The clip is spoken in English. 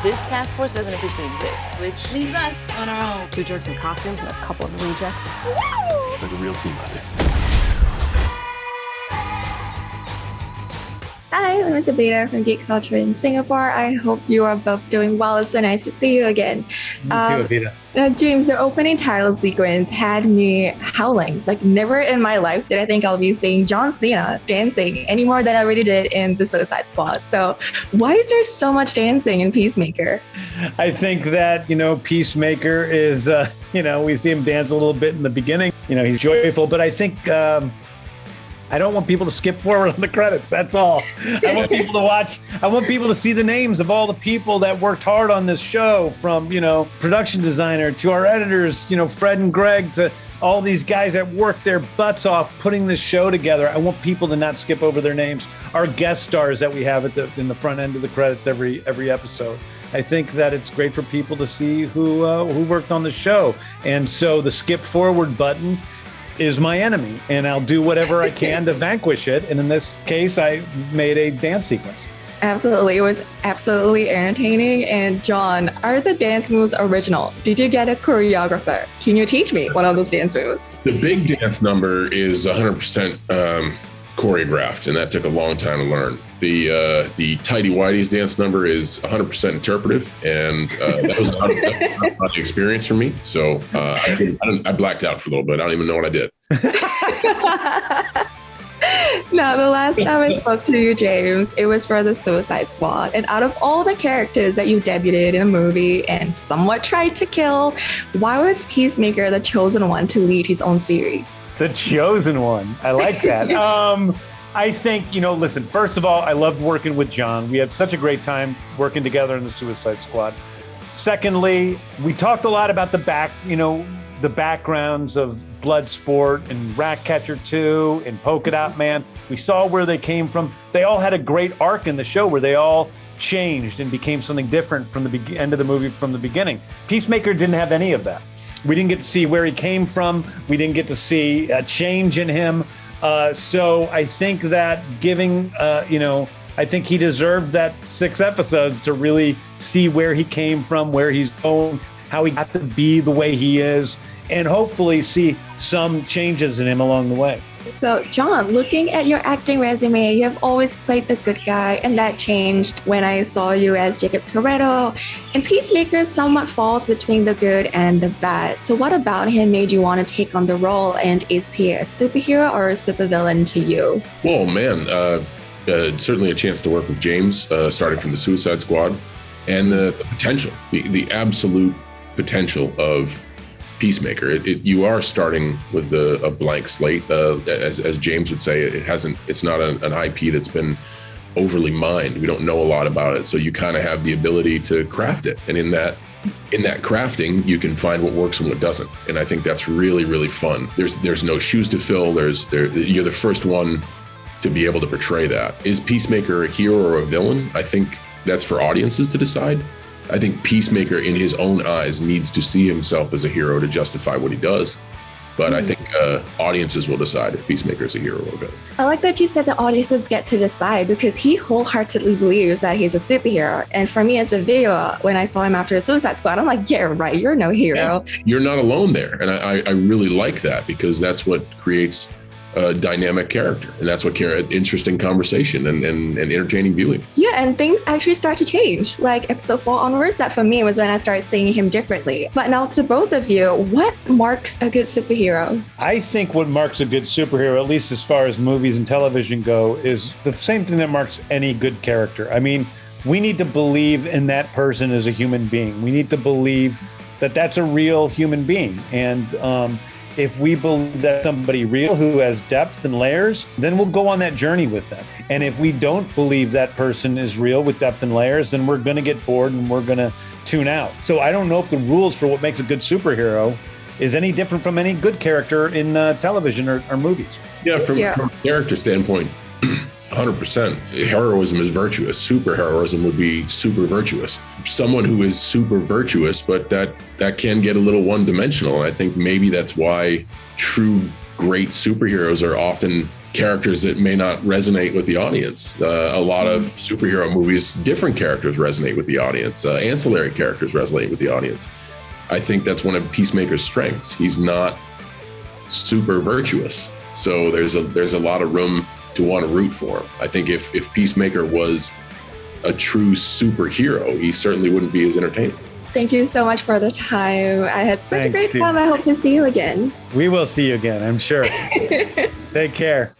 This task force doesn't officially exist, which leaves us on our own. 2 jerks in costumes and a couple of rejects. It's like a real team out there. Hi, I'm Isabella from Geek Culture in Singapore. I hope you are both doing well. It's so nice to see you again. Me too, Avita. James, the opening title sequence had me howling. Like, never in my life did I think I'll be seeing John Cena dancing any more than I already did in the Suicide Squad. So why is there so much dancing in Peacemaker? I think that, Peacemaker is, we see him dance a little bit in the beginning. He's joyful, but I think I don't want people to skip forward on the credits. That's all. I want people to watch. I want people to see the names of all the people that worked hard on this show, from, production designer to our editors, Fred and Greg, to all these guys that worked their butts off putting this show together. I want people to not skip over their names. Our guest stars that we have in the front end of the credits every episode. I think that it's great for people to see who worked on the show. And so the skip forward button is my enemy, and I'll do whatever I can to vanquish it. And in this case, I made a dance sequence. Absolutely. It was absolutely entertaining. And John, are the dance moves original? Did you get a choreographer? Can you teach me one of those dance moves? The big dance number is 100% choreographed, and that took a long time to learn. The Tidy Whitey's dance number is 100% interpretive, and that was not the experience for me. So I blacked out for a little bit. I don't even know what I did. No, the last time I spoke to you, James, it was for the Suicide Squad. And out of all the characters that you debuted in the movie and somewhat tried to kill, why was Peacemaker the chosen one to lead his own series? The chosen one. I like that. I think, listen, first of all, I loved working with John. We had such a great time working together in the Suicide Squad. Secondly, we talked a lot about the backgrounds of Bloodsport and Ratcatcher 2 and Polka Dot Man. We saw where they came from. They all had a great arc in the show where they all changed and became something different from the end of the movie from the beginning. Peacemaker didn't have any of that. We didn't get to see where he came from. We didn't get to see a change in him. So I think that I think he deserved that 6 episodes to really see where he came from, where he's going, how he got to be the way he is, and hopefully see some changes in him along the way. So, John, looking at your acting resume, you have always played the good guy, and that changed when I saw you as Jacob Toretto. And Peacemaker somewhat falls between the good and the bad. So what about him made you want to take on the role, and is he a superhero or a supervillain to you? Well, man, certainly a chance to work with James, starting from the Suicide Squad, and the potential, the absolute potential of Peacemaker. You are starting with a blank slate, as James would say. It's not an IP that's been overly mined. We don't know a lot about it, so you kind of have the ability to craft it. And in that crafting, you can find what works and what doesn't. And I think that's really, really fun. There's no shoes to fill. You're the first one to be able to portray that. Is Peacemaker a hero or a villain? I think that's for audiences to decide. I think Peacemaker, in his own eyes, needs to see himself as a hero to justify what he does. But I think audiences will decide if Peacemaker is a hero or a villain. I like that you said the audiences get to decide, because he wholeheartedly believes that he's a superhero. And for me as a viewer, when I saw him after the Suicide Squad, I'm like, yeah, right, you're no hero. And you're not alone there. And I really like that, because that's what creates a dynamic character, and that's what interesting conversation and entertaining viewing. Yeah, and things actually start to change. Like episode 4 onwards, that for me was when I started seeing him differently. But now to both of you, what marks a good superhero? I think what marks a good superhero, at least as far as movies and television go, is the same thing that marks any good character. I mean, we need to believe in that person as a human being. We need to believe that that's a real human being. And if we believe that somebody real who has depth and layers, then we'll go on that journey with them. And if we don't believe that person is real with depth and layers, then we're going to get bored and we're going to tune out. So I don't know if the rules for what makes a good superhero is any different from any good character in television or movies. Yeah, from a character standpoint, 100%. Heroism is virtuous. Superheroism would be super virtuous. Someone who is super virtuous, but that can get a little one-dimensional. And I think maybe that's why true great superheroes are often characters that may not resonate with the audience. A lot of superhero movies, different characters resonate with the audience. Ancillary characters resonate with the audience. I think that's one of Peacemaker's strengths. He's not super virtuous, so there's a lot of room to want to root for him. I think if Peacemaker was a true superhero, he certainly wouldn't be as entertaining. Thank you so much for the time. I had such a Thank great you. time. I hope to see you again. We will see you again, I'm sure. Take care.